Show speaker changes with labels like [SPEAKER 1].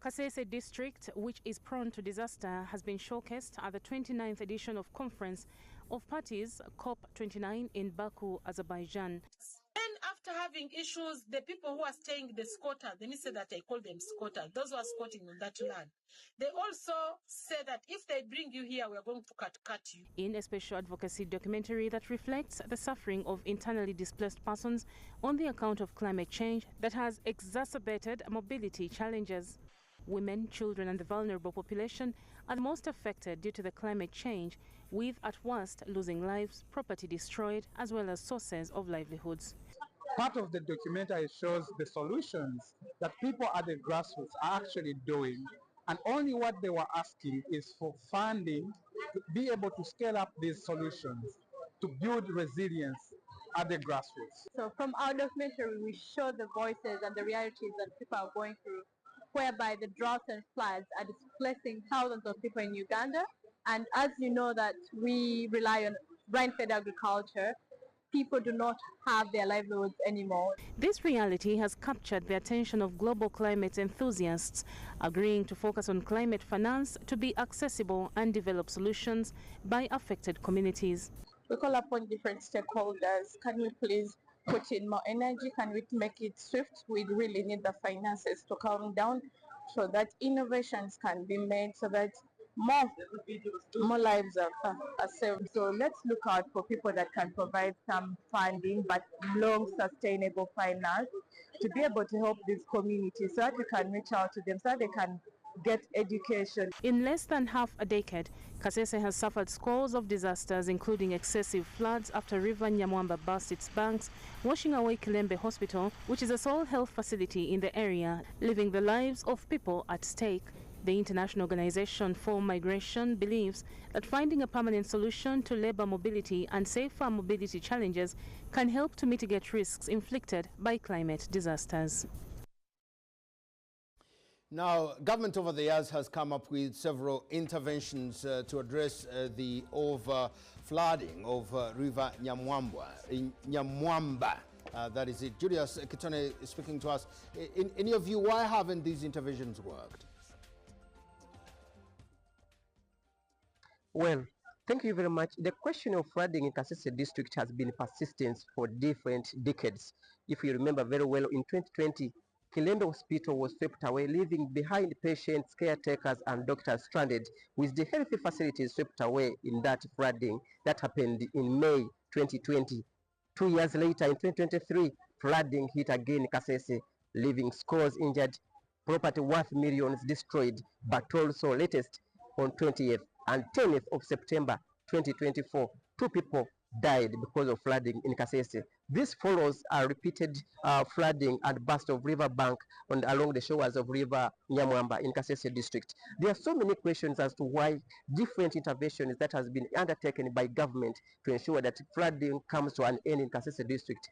[SPEAKER 1] Kasese district, which is prone to disaster, has been showcased at the 29th edition of Conference of Parties COP29 in Baku, Azerbaijan.
[SPEAKER 2] And after having issues, the people who are staying the squatter, they may say that I call them squatter, those who are squatting on that land, they also say that if they bring you here, we are going to cut you.
[SPEAKER 1] In a special advocacy documentary that reflects the suffering of internally displaced persons on the account of climate change that has exacerbated mobility challenges. Women, children and the vulnerable population are the most affected due to the climate change, with at worst losing lives, property destroyed, as well as sources of livelihoods.
[SPEAKER 3] Part of the documentary shows the solutions that people at the grassroots are actually doing, and only what they were asking is for funding to be able to scale up these solutions to build resilience at the grassroots.
[SPEAKER 4] So from our documentary, we show the voices and the realities that people are going through, whereby the droughts and floods are displacing thousands of people in Uganda. And as you know that we rely on rain-fed agriculture, people do not have their livelihoods anymore.
[SPEAKER 1] This reality has captured the attention of global climate enthusiasts, agreeing to focus on climate finance to be accessible and develop solutions by affected communities.
[SPEAKER 4] We call upon different stakeholders. Can we please put in more energy? Can we make it swift? We really need the finances to calm down so that innovations can be made, so that more lives are saved. So let's look out for people that can provide some funding, but long sustainable finance, to be able to help these communities so that we can reach out to them, so that they can get education.
[SPEAKER 1] In less than half a decade, Kasese has suffered scores of disasters, including excessive floods after River Nyamwamba burst its banks, washing away Kilembe Hospital, which is a sole health facility in the area, leaving the lives of people at stake. The International Organization for Migration believes that finding a permanent solution to labor mobility and safer mobility challenges can help to mitigate risks inflicted by climate disasters.
[SPEAKER 5] Now, government over the years has come up with several interventions to address the over-flooding of River Nyamwamba. That is it. Julius Kitone is speaking to us. In your view, why haven't these interventions worked?
[SPEAKER 6] Well, thank you very much. The question of flooding in Kasese district has been persistent for different decades. If you remember very well, in 2020, Kilembe Hospital was swept away, leaving behind patients, caretakers, and doctors stranded, with the healthy facilities swept away in that flooding that happened in May 2020. 2 years later, in 2023, flooding hit again Kasese, leaving scores injured, property worth millions destroyed, but also latest on 20th and 10th of September 2024, 2 people died because of flooding in Kasese. This follows a repeated flooding and burst of riverbank along the shores of River Nyamwamba in Kasese district. There are so many questions as to why different interventions that has been undertaken by government to ensure that flooding comes to an end in Kasese district